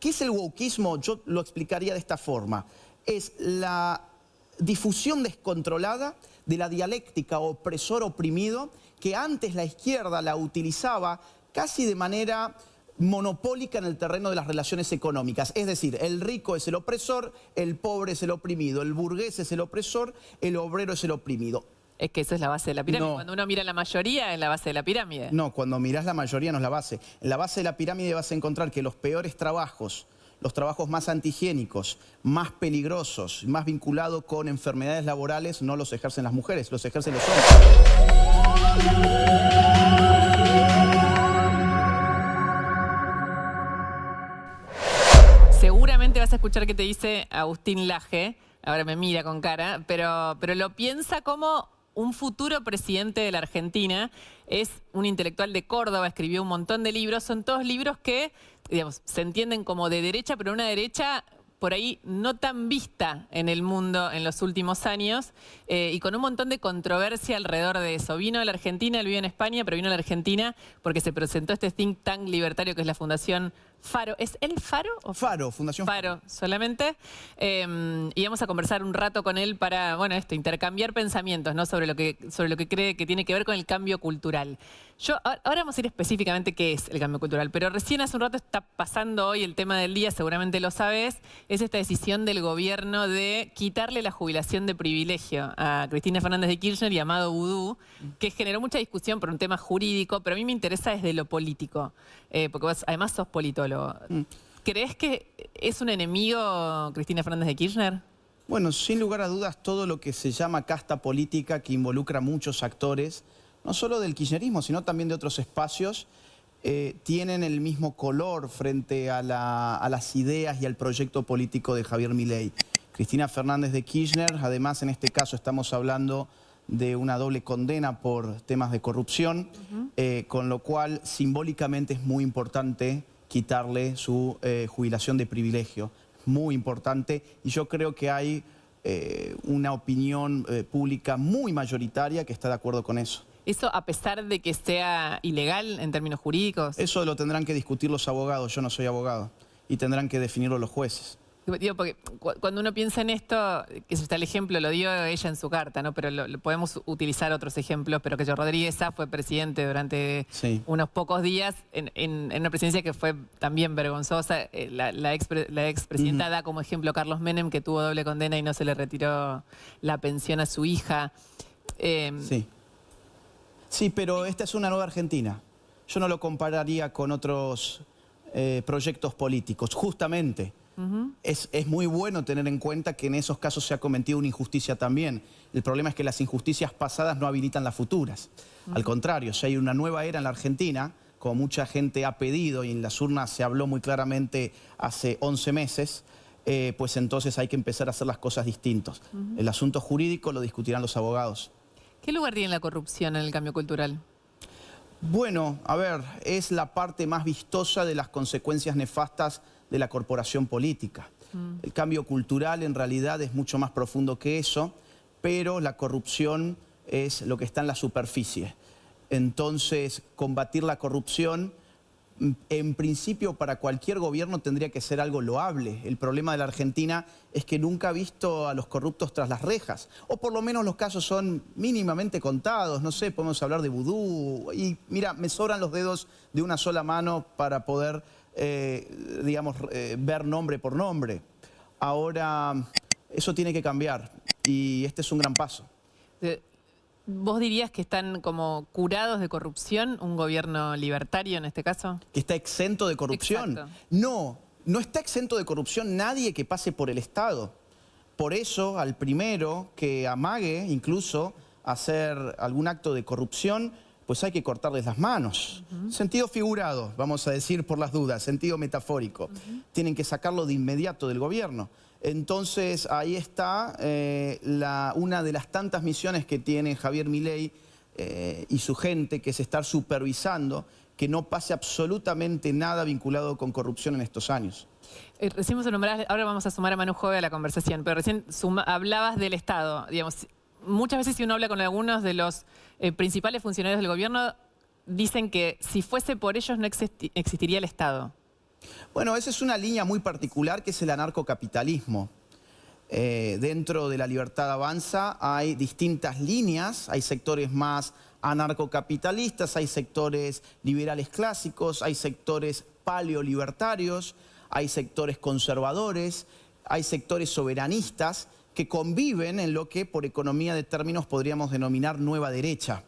¿Qué es el wokismo? Yo lo explicaría de esta forma. Es la difusión descontrolada de la dialéctica opresor-oprimido que antes la izquierda la utilizaba casi de manera monopólica en el terreno de las relaciones económicas. Es decir, el rico es el opresor, el pobre es el oprimido, el burgués es el opresor, el obrero es el oprimido. Es que eso es la base de la pirámide. No. Cuando uno mira la mayoría, es la base de la pirámide. No, cuando mirás la mayoría no es la base. En la base de la pirámide vas a encontrar que los peores trabajos, los trabajos más antihigiénicos, más peligrosos, más vinculados con enfermedades laborales, no los ejercen las mujeres, los ejercen los hombres. Seguramente vas a escuchar que te dice Agustín Laje, ahora me mira con cara, pero lo piensa como un futuro presidente de la Argentina. Es un intelectual de Córdoba, escribió un montón de libros. Son todos libros que, digamos, se entienden como de derecha, pero una derecha por ahí no tan vista en el mundo en los últimos años y con un montón de controversia alrededor de eso. Vino a la Argentina, él vive en España, pero vino a la Argentina porque se presentó este think tank libertario que es la Fundación Faro. ¿Es el Faro? O Faro, Fundación Faro solamente. Y vamos a conversar un rato con él para, bueno, intercambiar pensamientos, ¿no? sobre lo que cree que tiene que ver con el cambio cultural. Ahora vamos a ir específicamente qué es el cambio cultural, pero recién hace un rato está pasando hoy el tema del día, seguramente lo sabes, es esta decisión del gobierno de quitarle la jubilación de privilegio a Cristina Fernández de Kirchner y a Amado Boudou, que generó mucha discusión por un tema jurídico, pero a mí me interesa desde lo político, porque vos además sos politólogo. ¿Crees que es un enemigo Cristina Fernández de Kirchner? Bueno, sin lugar a dudas, todo lo que se llama casta política, que involucra a muchos actores, no solo del kirchnerismo, sino también de otros espacios, tienen el mismo color frente a las ideas y al proyecto político de Javier Milei. Cristina Fernández de Kirchner, además en este caso estamos hablando de una doble condena por temas de corrupción, con lo cual simbólicamente es muy importante quitarle su jubilación de privilegio. Muy importante, y yo creo que hay una opinión pública muy mayoritaria que está de acuerdo con eso. ¿Eso a pesar de que sea ilegal en términos jurídicos? Eso lo tendrán que discutir los abogados, yo no soy abogado, y tendrán que definirlo los jueces. Digo, porque cuando uno piensa en esto, que eso está el ejemplo, lo dio ella en su carta, ¿no? Pero podemos utilizar otros ejemplos, pero que Rodríguez Sá fue presidente durante unos pocos días en una presidencia que fue también vergonzosa. La expresidenta da como ejemplo a Carlos Menem, que tuvo doble condena y no se le retiró la pensión a su hija. Sí, pero esta es una nueva Argentina. Yo no lo compararía con otros proyectos políticos, justamente. Es muy bueno tener en cuenta que en esos casos se ha cometido una injusticia también. El problema es que las injusticias pasadas no habilitan las futuras. Al contrario, si hay una nueva era en la Argentina, como mucha gente ha pedido y en las urnas se habló muy claramente hace 11 meses, pues entonces hay que empezar a hacer las cosas distintos. El asunto jurídico lo discutirán los abogados. ¿Qué lugar tiene la corrupción en el cambio cultural? Bueno, a ver, es la parte más vistosa de las consecuencias nefastas de la corporación política. El cambio cultural en realidad es mucho más profundo que eso, pero la corrupción es lo que está en la superficie. Entonces, combatir la corrupción, en principio para cualquier gobierno tendría que ser algo loable. El problema de la Argentina es que nunca ha visto a los corruptos tras las rejas, o por lo menos los casos son mínimamente contados. No sé, podemos hablar de vudú, y mira, me sobran los dedos de una sola mano para poder ver nombre por nombre. Ahora, eso tiene que cambiar y este es un gran paso. ¿Vos dirías que están como curados de corrupción un gobierno libertario en este caso? ¿Que está exento de corrupción? Exacto. No, no está exento de corrupción nadie que pase por el Estado. Por eso, al primero que amague incluso hacer algún acto de corrupción, pues hay que cortarles las manos. Sentido figurado, vamos a decir por las dudas, sentido metafórico. Tienen que sacarlo de inmediato del gobierno. Entonces ahí está una de las tantas misiones que tiene Javier Milei y su gente, que es estar supervisando que no pase absolutamente nada vinculado con corrupción en estos años. Recién vos nombrás, ahora vamos a sumar a Manu Jove a la conversación, pero recién hablabas del Estado, digamos. Muchas veces si uno habla con algunos de los principales funcionarios del gobierno, dicen que si fuese por ellos no existiría el Estado. Bueno, esa es una línea muy particular que es el anarcocapitalismo. Dentro de La Libertad Avanza hay distintas líneas, hay sectores más anarcocapitalistas, hay sectores liberales clásicos, hay sectores paleolibertarios, hay sectores conservadores, hay sectores soberanistas que conviven en lo que por economía de términos podríamos denominar nueva derecha.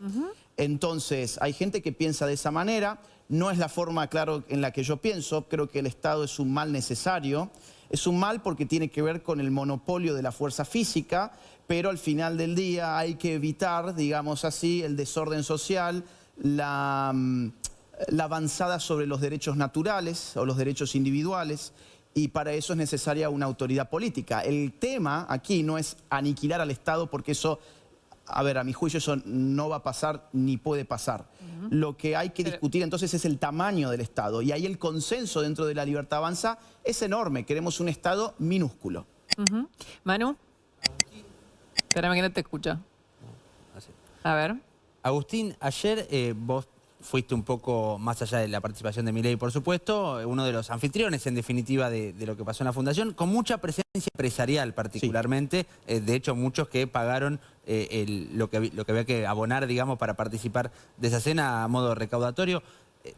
Entonces, hay gente que piensa de esa manera, no es la forma, claro, en la que yo pienso, creo que el Estado es un mal necesario, es un mal porque tiene que ver con el monopolio de la fuerza física, pero al final del día hay que evitar, digamos así, el desorden social, la avanzada sobre los derechos naturales o los derechos individuales, y para eso es necesaria una autoridad política. El tema aquí no es aniquilar al Estado porque eso, a ver, a mi juicio eso no va a pasar ni puede pasar. Lo que hay que discutir entonces es el tamaño del Estado y ahí el consenso dentro de La Libertad Avanza es enorme. Queremos un Estado minúsculo. Manu, espérame que no te escucho. A ver. Agustín, ayer vos fuiste un poco más allá de la participación de Milei, por supuesto, uno de los anfitriones, en definitiva, de lo que pasó en la Fundación, con mucha presencia empresarial particularmente, sí. De hecho, muchos que pagaron lo que había que abonar, digamos, para participar de esa cena a modo recaudatorio.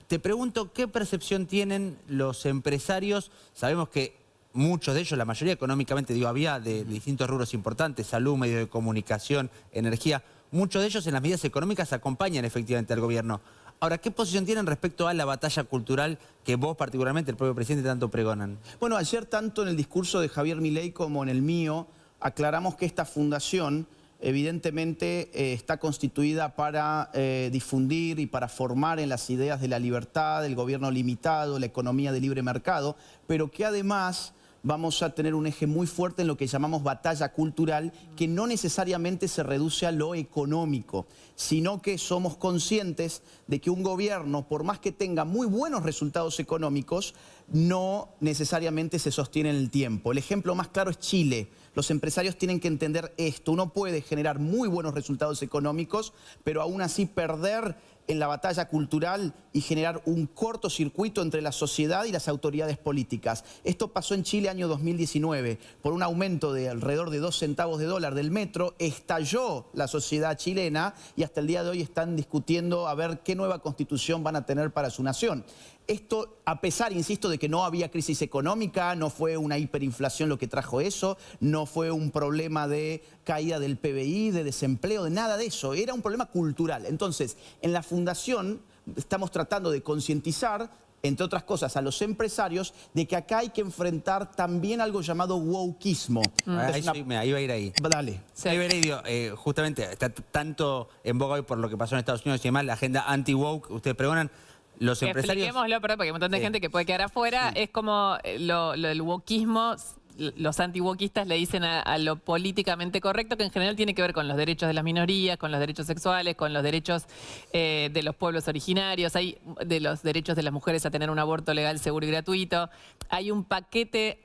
Te pregunto, ¿qué percepción tienen los empresarios? Sabemos que muchos de ellos, la mayoría económicamente, digo, había de distintos rubros importantes, salud, medio de comunicación, energía. Muchos de ellos en las medidas económicas acompañan efectivamente al gobierno. Ahora, ¿qué posición tienen respecto a la batalla cultural que vos particularmente, el propio presidente, tanto pregonan? Bueno, ayer tanto en el discurso de Javier Milei como en el mío aclaramos que esta fundación evidentemente está constituida para difundir y para formar en las ideas de la libertad, el gobierno limitado, la economía de libre mercado, pero que además vamos a tener un eje muy fuerte en lo que llamamos batalla cultural, que no necesariamente se reduce a lo económico, sino que somos conscientes de que un gobierno, por más que tenga muy buenos resultados económicos, no necesariamente se sostiene en el tiempo. El ejemplo más claro es Chile. Los empresarios tienen que entender esto. Uno puede generar muy buenos resultados económicos, pero aún así perder en la batalla cultural y generar un cortocircuito entre la sociedad y las autoridades políticas. Esto pasó en Chile año 2019. Por un aumento de alrededor de 2 centavos de dólar del metro, estalló la sociedad chilena y hasta el día de hoy están discutiendo a ver qué nueva constitución van a tener para su nación. Esto, a pesar, insisto, de que no había crisis económica, no fue una hiperinflación lo que trajo eso, no fue un problema de caída del PBI, de desempleo, de nada de eso. Era un problema cultural. Entonces, en la Fundación estamos tratando de concientizar, entre otras cosas, a los empresarios de que acá hay que enfrentar también algo llamado wokeismo. Iba a ir ahí. Dale. Sí. Iba a ir ahí, justamente, está tanto en boga hoy por lo que pasó en Estados Unidos y demás, la agenda anti-woke, ustedes pregonan. Los empresarios... Expliquémoslo, perdón, porque hay un montón de gente que puede quedar afuera. Sí. Es como el wokeismo, los anti-wokistas le dicen a lo políticamente correcto, que en general tiene que ver con los derechos de las minorías, con los derechos sexuales, con los derechos de los pueblos originarios, de los derechos de las mujeres a tener un aborto legal, seguro y gratuito. Hay un paquete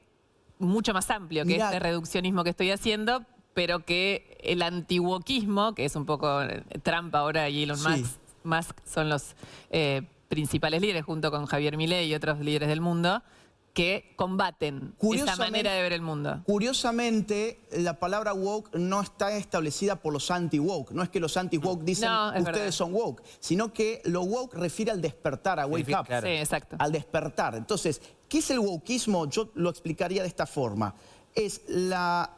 mucho más amplio que este reduccionismo que estoy haciendo, pero que el anti-wokismo, que es un poco Trump ahora y Elon Musk son los... principales líderes, junto con Javier Milei y otros líderes del mundo, que combaten esa manera de ver el mundo. Curiosamente, la palabra woke no está establecida por los anti-woke. No es que los anti-woke dicen ustedes son woke, sino que lo woke refiere al despertar, a wake up. Claro. Sí, exacto. Al despertar. Entonces, ¿qué es el wokeismo? Yo lo explicaría de esta forma. Es la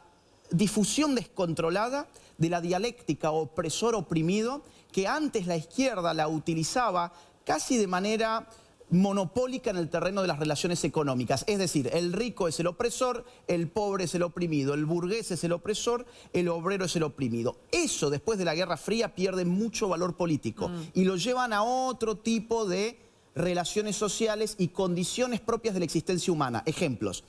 difusión descontrolada de la dialéctica opresor-oprimido que antes la izquierda la utilizaba casi de manera monopólica en el terreno de las relaciones económicas. Es decir, el rico es el opresor, el pobre es el oprimido, el burgués es el opresor, el obrero es el oprimido. Eso, después de la Guerra Fría, pierde mucho valor político y lo llevan a otro tipo de relaciones sociales y condiciones propias de la existencia humana. Ejemplos.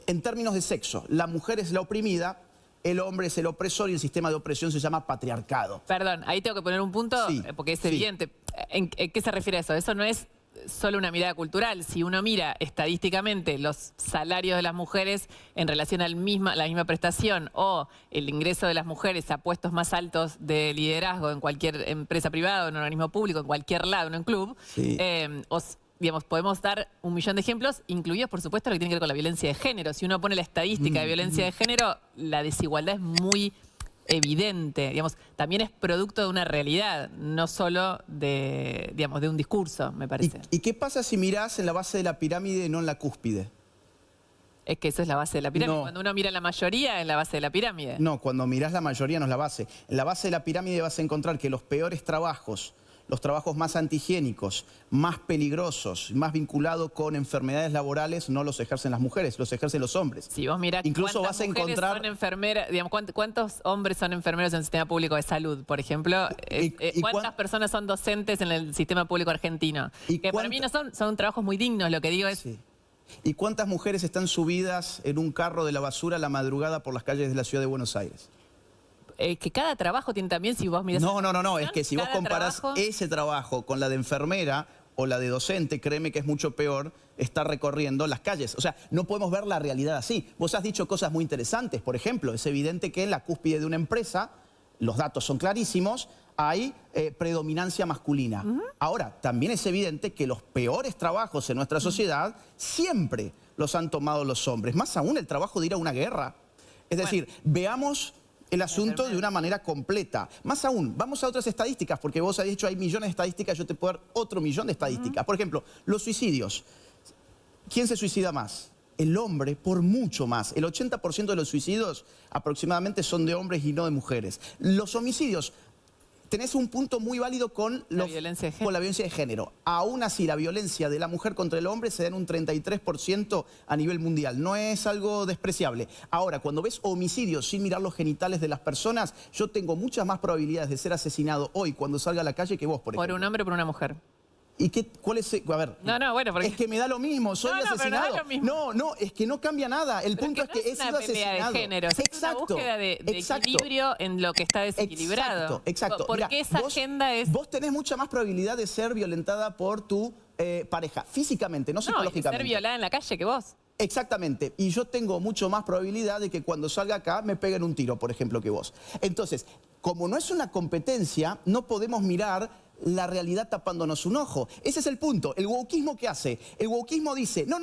En términos de sexo, la mujer es la oprimida, el hombre es el opresor y el sistema de opresión se llama patriarcado. Perdón, ahí tengo que poner un punto, porque es evidente. ¿En qué se refiere a eso? Eso no es solo una mirada cultural. Si uno mira estadísticamente los salarios de las mujeres en relación a la misma prestación o el ingreso de las mujeres a puestos más altos de liderazgo en cualquier empresa privada, en un organismo público, en cualquier lado, en un club, digamos, podemos dar 1.000.000 de ejemplos, incluidos, por supuesto, lo que tiene que ver con la violencia de género. Si uno pone la estadística de violencia de género, la desigualdad es muy evidente. Digamos, también es producto de una realidad, no solo de, digamos, de un discurso, me parece. ¿Y qué pasa si mirás en la base de la pirámide y no en la cúspide? Es que eso es la base de la pirámide. No. Cuando uno mira la mayoría, es la base de la pirámide. No, cuando mirás la mayoría no es la base. En la base de la pirámide vas a encontrar que los peores trabajos, los trabajos más antihigiénicos, más peligrosos, más vinculados con enfermedades laborales, no los ejercen las mujeres, los ejercen los hombres. Si vos mirás Incluso cuántas vas a mujeres encontrar... son enfermeras, digamos, cuántos hombres son enfermeros en el sistema público de salud, por ejemplo, y cuántas personas son docentes en el sistema público argentino. ¿Y Que para mí no son trabajos muy dignos, lo que digo es... Sí. ¿Y cuántas mujeres están subidas en un carro de la basura a la madrugada por las calles de la ciudad de Buenos Aires? Que cada trabajo tiene también, si vos mirás... No, es que si vos cada comparás trabajo- ese trabajo con la de enfermera o la de docente, créeme que es mucho peor estar recorriendo las calles. O sea, no podemos ver la realidad así. Vos has dicho cosas muy interesantes. Por ejemplo, es evidente que en la cúspide de una empresa, los datos son clarísimos, hay predominancia masculina. Ahora, también es evidente que los peores trabajos en nuestra sociedad siempre los han tomado los hombres. Más aún el trabajo de ir a una guerra. Es decir, veamos el asunto de una manera completa. Más aún, vamos a otras estadísticas, porque vos has dicho hay millones de estadísticas, yo te puedo dar otro millón de estadísticas. Por ejemplo, los suicidios. ¿Quién se suicida más? El hombre, por mucho más. El 80% de los suicidios aproximadamente son de hombres y no de mujeres. Los homicidios, tenés un punto muy válido con la violencia de género. Aún así, la violencia de la mujer contra el hombre se da en un 33% a nivel mundial. No es algo despreciable. Ahora, cuando ves homicidios sin mirar los genitales de las personas, yo tengo muchas más probabilidades de ser asesinado hoy cuando salga a la calle que vos, por ejemplo. Por un hombre o por una mujer. ¿Y cuál es? A ver. No, bueno, porque... Es que me da lo mismo, soy pero asesinado. no es lo mismo. No, es que no cambia nada. El punto es que he es sido una pelea asesinado. de géneros, es una búsqueda de equilibrio en lo que está desequilibrado. Exacto. Porque Mirá, esa agenda es... Vos tenés mucha más probabilidad de ser violentada por tu pareja, físicamente, no y psicológicamente. ser violada en la calle que vos. Exactamente, y yo tengo mucho más probabilidad de que cuando salga acá me peguen un tiro, por ejemplo, que vos. Entonces, como no es una competencia, no podemos mirar la realidad tapándonos un ojo. Ese es el punto. El wokismo, ¿qué hace? El wokismo dice, no,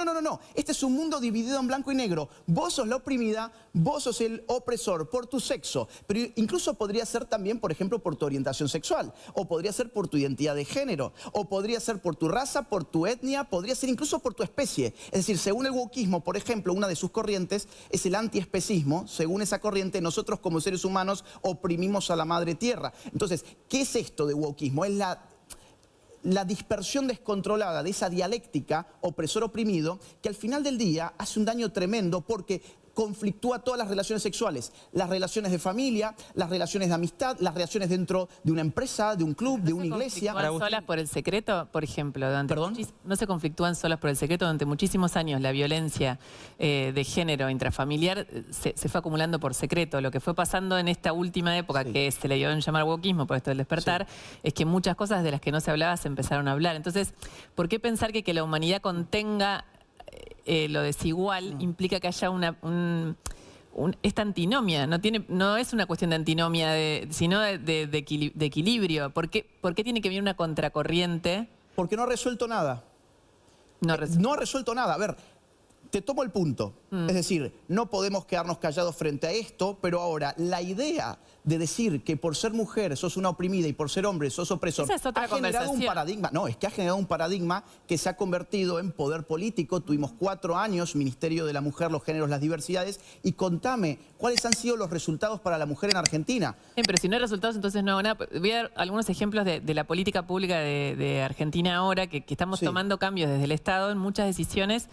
este es un mundo dividido en blanco y negro. Vos sos la oprimida, vos sos el opresor por tu sexo, pero incluso podría ser también, por ejemplo, por tu orientación sexual, o podría ser por tu identidad de género, o podría ser por tu raza, por tu etnia, podría ser incluso por tu especie. Es decir, según el wokismo, por ejemplo, una de sus corrientes es el antiespecismo. Según esa corriente, nosotros como seres humanos oprimimos a la madre tierra. Entonces, ¿qué es esto de wokismo? Es la dispersión descontrolada de esa dialéctica opresor-oprimido que al final del día hace un daño tremendo porque conflictúa todas las relaciones sexuales, las relaciones de familia, las relaciones de amistad, las relaciones dentro de una empresa, de un club, de una iglesia. ¿No se conflictúan solas por el secreto, por ejemplo? ¿Perdón? ¿No se conflictúan solas por el secreto? Durante muchísimos años la violencia de género intrafamiliar se fue acumulando por secreto. Lo que fue pasando en esta última época, que se le dio en llamar wokismo por esto del despertar, es que muchas cosas de las que no se hablaba se empezaron a hablar. Entonces, ¿por qué pensar que la humanidad contenga lo desigual implica que haya esta antinomia? No es una cuestión de antinomia, sino de equilibrio. ¿Por qué tiene que venir una contracorriente? Porque no ha resuelto nada. No ha resuelto nada. A ver, te tomo el punto. Es decir, no podemos quedarnos callados frente a esto, pero ahora la idea de decir que por ser mujer sos una oprimida y por ser hombre sos opresor, esa es otra ha generado un paradigma. No, es que ha generado un paradigma que se ha convertido en poder político. Tuvimos 4 años, Ministerio de la Mujer, los Géneros, las Diversidades, y contame, ¿cuáles han sido los resultados para la mujer en Argentina? Pero si no hay resultados, entonces no hago nada. Voy a dar algunos ejemplos de la política pública de Argentina ahora, que estamos tomando cambios desde el Estado en muchas decisiones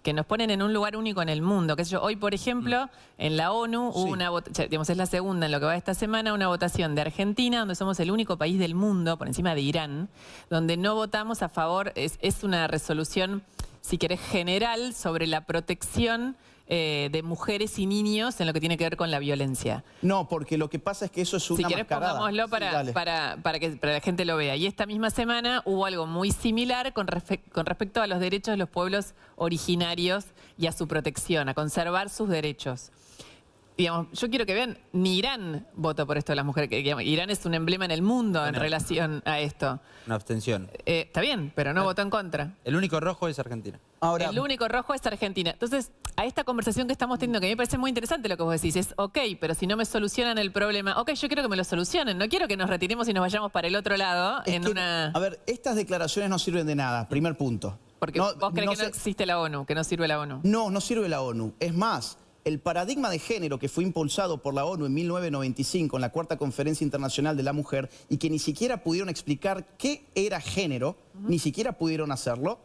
que nos ponen en un lugar único en el mundo. ¿Qué sé yo? Hoy, por ejemplo, en la ONU hubo una votación, digamos, es la segunda en lo que va de esta semana, una votación de Argentina, donde somos el único país del mundo, por encima de Irán, donde no votamos a favor, es una resolución, si querés, general sobre la protección de mujeres y niños en lo que tiene que ver con la violencia. No, porque lo que pasa es que eso es una mascarada. Si querés, pongámoslo para que la gente lo vea. Y esta misma semana hubo algo muy similar con respecto a los derechos de los pueblos originarios y a su protección, a conservar sus derechos. digamos, yo quiero que vean, ni Irán votó por esto de las mujeres. Que, digamos, Irán es un emblema en el mundo en relación a esto. Una abstención. Está bien, pero no votó en contra. El único rojo es Argentina. Ahora, El único rojo es Argentina. Entonces, a esta conversación que estamos teniendo, que a mí me parece muy interesante lo que vos decís, es, ok, pero si no me solucionan el problema, ok, yo quiero que me lo solucionen, no quiero que nos retiremos y nos vayamos para el otro lado es en que, una... a ver, estas declaraciones no sirven de nada, primer punto. Porque vos crees que no existe la ONU, que no sirve la ONU. No, no sirve la ONU. Es más, el paradigma de género que fue impulsado por la ONU en 1995 en la Cuarta Conferencia Internacional de la Mujer y que ni siquiera pudieron explicar qué era género, ni siquiera pudieron hacerlo,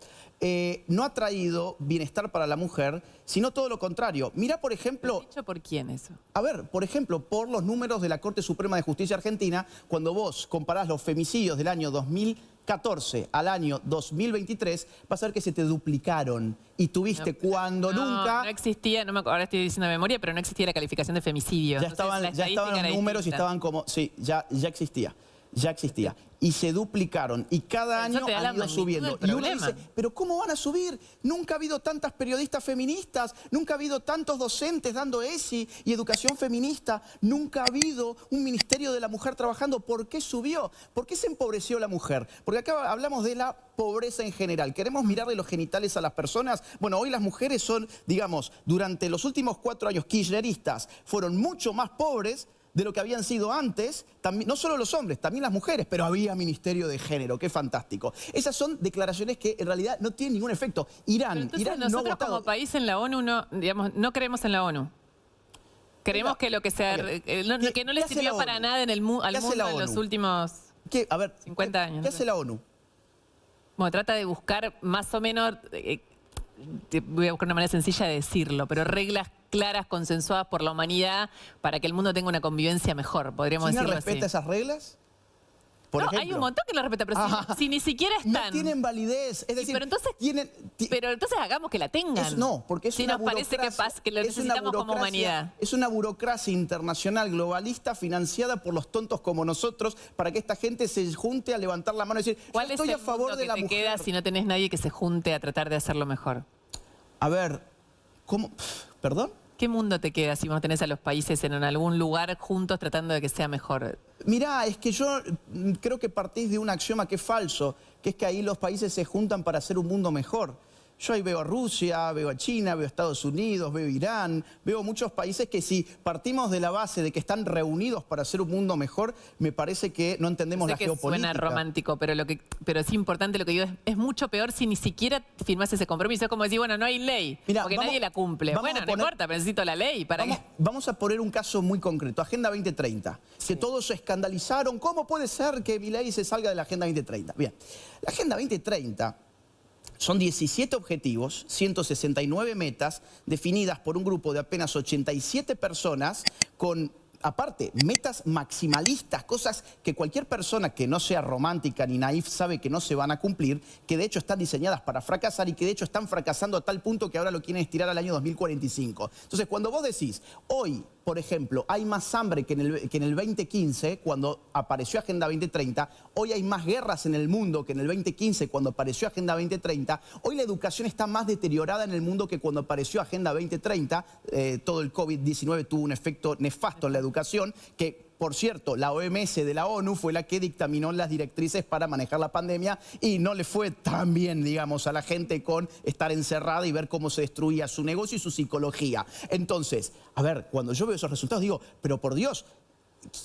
no ha traído bienestar para la mujer, sino todo lo contrario. Mira, por ejemplo... ¿Dicho por quién eso? A ver, por ejemplo, por los números de la Corte Suprema de Justicia Argentina, cuando vos comparás los femicidios del año 2014 al año 2023, vas a ver que se te duplicaron. Y tuviste cuando nunca... No existía, no me acuerdo, ahora estoy diciendo de memoria, pero no existía la calificación de femicidio. Ya Entonces, estaban los era números y distinta. estaban como... Sí, ya existía. Ya existía. Y se duplicaron. Y cada Eso año te da la han ido magnitud subiendo. del Y uno problema. dice, ¿pero cómo van a subir? Nunca ha habido tantas periodistas feministas, nunca ha habido tantos docentes dando ESI y educación feminista, nunca ha habido un ministerio de la mujer trabajando. ¿Por qué subió? ¿Por qué se empobreció la mujer? Porque acá hablamos de la pobreza en general. ¿Queremos mirarle los genitales a las personas? Bueno, hoy las mujeres son, digamos, durante los últimos 4 años kirchneristas, fueron mucho más pobres de lo que habían sido antes, también, no solo los hombres, también las mujeres, pero había ministerio de género, qué fantástico. Esas son declaraciones que en realidad no tienen ningún efecto. Irán no ha nosotros votado. como país en la ONU no creemos en la ONU. Creemos que lo que que no le ¿Qué hace sirvió la para ONU? nada en el ¿Qué mundo hace en la los ONU? últimos A ver, 50 años. ¿Qué hace la ONU? Bueno, trata de buscar más o menos, voy a buscar una manera sencilla de decirlo, pero reglas claras, consensuadas por la humanidad para que el mundo tenga una convivencia mejor, podríamos ¿China decirlo respeta así. esas reglas? Por No, ejemplo. hay un montón que lo respeta, pero si ni siquiera están... No tienen validez. Es decir, pero entonces, pero entonces hagamos que la tengan. No, porque es si una nos parece que lo es una necesitamos como burocracia- humanidad. Es una burocracia internacional globalista financiada por los tontos como nosotros para que esta gente se junte a levantar la mano y decir, ¿Cuál yo es estoy el a favor mundo de que la te mujer? queda si no tenés nadie que se junte a tratar de hacerlo mejor? A ver, ¿cómo? ¿Perdón? ¿Qué mundo te queda si vos tenés a los países en algún lugar juntos tratando de que sea mejor? Mirá, es que yo creo que partís de un axioma que es falso, que es que ahí los países se juntan para hacer un mundo mejor. Yo ahí veo a Rusia, veo a China, veo a Estados Unidos, veo a Irán, veo muchos países que si partimos de la base de que están reunidos para hacer un mundo mejor, me parece que no entendemos la Sé que geopolítica. suena romántico, pero es importante lo que digo. Es mucho peor si ni siquiera firmás ese compromiso. Es como decir, bueno, no hay ley, Mirá, porque nadie la cumple. vamos Bueno, a no importa, pero necesito la ley. Vamos a poner un caso muy concreto, Agenda 2030, que todos se escandalizaron. ¿Cómo puede ser que Milei se salga de la Agenda 2030? Bien, la Agenda 2030... son 17 objetivos, 169 metas, definidas por un grupo de apenas 87 personas con, aparte, metas maximalistas, cosas que cualquier persona que no sea romántica ni naif sabe que no se van a cumplir, que de hecho están diseñadas para fracasar y que de hecho están fracasando a tal punto que ahora lo quieren estirar al año 2045. Entonces, cuando vos decís, hoy, por ejemplo, hay más hambre que en el 2015, cuando apareció Agenda 2030, hoy hay más guerras en el mundo que en el 2015, cuando apareció Agenda 2030, hoy la educación está más deteriorada en el mundo que cuando apareció Agenda 2030, todo el COVID-19 tuvo un efecto nefasto en la educación, que por cierto, la OMS de la ONU fue la que dictaminó las directrices para manejar la pandemia y no le fue tan bien, digamos, a la gente con estar encerrada y ver cómo se destruía su negocio y su psicología. Entonces, a ver, cuando yo veo esos resultados digo, pero por Dios,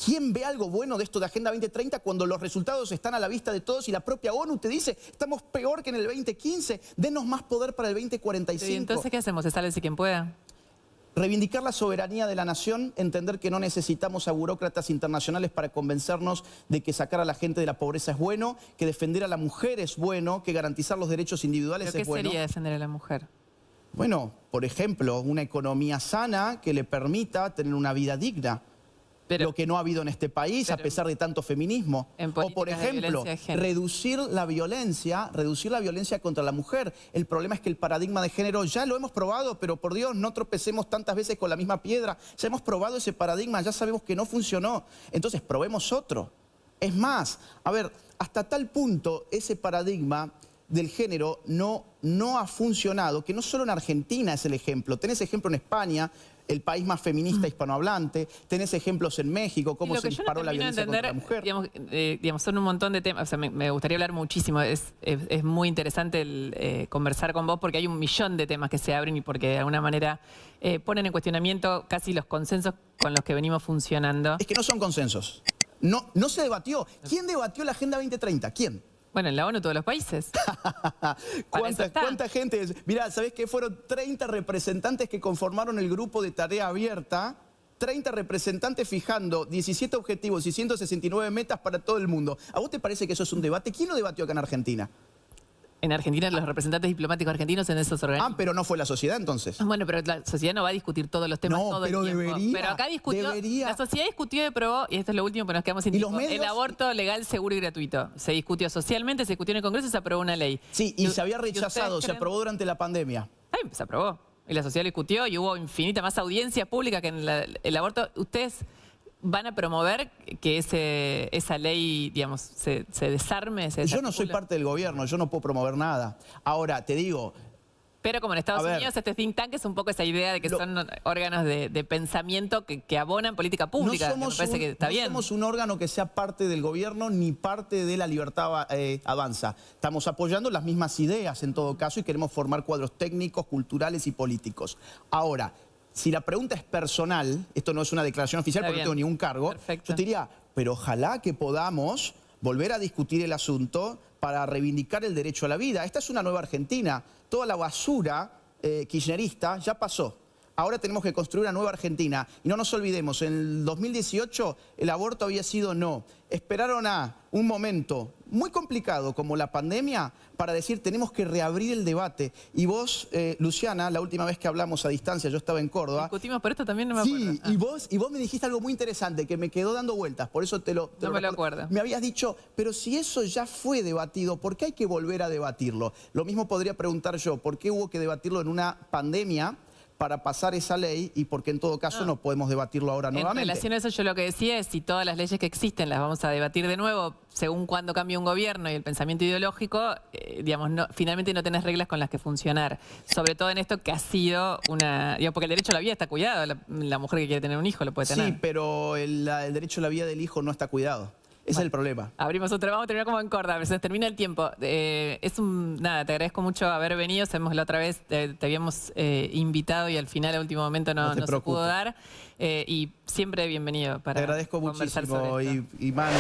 ¿quién ve algo bueno de esto de Agenda 2030 cuando los resultados están a la vista de todos y la propia ONU te dice, estamos peor que en el 2015, denos más poder para el 2045? ¿Y entonces qué hacemos? ¿Se sale si quien pueda? Reivindicar la soberanía de la nación, entender que no necesitamos a burócratas internacionales para convencernos de que sacar a la gente de la pobreza es bueno, que defender a la mujer es bueno, que garantizar los derechos individuales ¿Pero es qué bueno. sería defender a la mujer? Bueno, por ejemplo, una economía sana que le permita tener una vida digna. Lo que no ha habido en este país, a pesar de tanto feminismo. En O, por políticas de ejemplo, violencia de género. reducir la violencia contra la mujer. El problema es que el paradigma de género ya lo hemos probado, pero por Dios, no tropecemos tantas veces con la misma piedra. Ya hemos probado ese paradigma, ya sabemos que no funcionó. Entonces, probemos otro. Es más, a ver, hasta tal punto ese paradigma del género no ha funcionado, que no solo en Argentina es el ejemplo, tenés ejemplo en España, el país más feminista hispanohablante, tenés ejemplos en México, cómo se disparó la violencia contra la mujer. Digamos, son un montón de temas, o sea, me gustaría hablar muchísimo, es muy interesante conversar con vos porque hay un millón de temas que se abren y porque de alguna manera ponen en cuestionamiento casi los consensos con los que venimos funcionando. Es que no son consensos, no se debatió. ¿Quién debatió la Agenda 2030? ¿Quién? Bueno, en la ONU todos los países. ¿Cuánta gente? Mirá, ¿sabés qué? Fueron 30 representantes que conformaron el grupo de tarea abierta. 30 representantes fijando 17 objetivos y 169 metas para todo el mundo. ¿A vos te parece que eso es un debate? ¿Quién lo debatió acá en Argentina? En Argentina, los representantes diplomáticos argentinos en esos organismos. Ah, pero no fue la sociedad entonces. Bueno, pero la sociedad no va a discutir todos los temas todo el tiempo. Debería, pero acá discutió, debería. La sociedad discutió y aprobó, y esto es lo último, pero nos quedamos sin tiempo. El aborto legal, seguro y gratuito. Se discutió socialmente, se discutió en el Congreso y se aprobó una ley. Sí, y se había rechazado, se aprobó durante la pandemia. Ay, se aprobó. Y la sociedad lo discutió y hubo infinita más audiencia pública que en el aborto. Ustedes van a promover que esa ley, digamos, se desarme, se Yo no soy parte del gobierno, yo no puedo promover nada. Ahora, te digo... Pero como en Estados Unidos, este think tank es un poco esa idea de que son órganos de pensamiento que abonan política pública. Me parece que está bien. No somos un órgano que sea parte del gobierno ni parte de la Libertad Avanza. Estamos apoyando las mismas ideas en todo caso y queremos formar cuadros técnicos, culturales y políticos. Ahora, si la pregunta es personal, esto no es una declaración oficial porque no tengo ningún cargo, perfecto. Yo te diría, pero ojalá que podamos volver a discutir el asunto para reivindicar el derecho a la vida. Esta es una nueva Argentina. Toda la basura kirchnerista ya pasó. Ahora tenemos que construir una nueva Argentina. Y no nos olvidemos, en el 2018 el aborto había sido no. Esperaron a un momento muy complicado como la pandemia para decir tenemos que reabrir el debate. Y vos, Luciana, la última vez que hablamos a distancia, yo estaba en Córdoba. Discutimos por esto también, no me acuerdo. Sí, y vos me dijiste algo muy interesante que me quedó dando vueltas, por eso te lo me lo acuerdo. Me habías dicho, pero si eso ya fue debatido, ¿por qué hay que volver a debatirlo? Lo mismo podría preguntar yo, ¿por qué hubo que debatirlo en una pandemia para pasar esa ley y porque en todo caso no podemos debatirlo ahora nuevamente? En relación a eso, yo lo que decía es si todas las leyes que existen las vamos a debatir de nuevo según cuando cambie un gobierno y el pensamiento ideológico, digamos, finalmente no tenés reglas con las que funcionar. Sobre todo en esto que ha sido una... Digamos, porque el derecho a la vida está cuidado. La mujer que quiere tener un hijo lo puede tener. Sí, pero el derecho a la vida del hijo no está cuidado. Ese es el problema. Abrimos otra, vamos a terminar como en Córdoba, se nos termina el tiempo. Nada, te agradezco mucho haber venido. Sabemos la otra vez te habíamos invitado y al final, a último momento, no se pudo dar. Y siempre bienvenido para te agradezco conversar muchísimo, sobre esto. y Manu.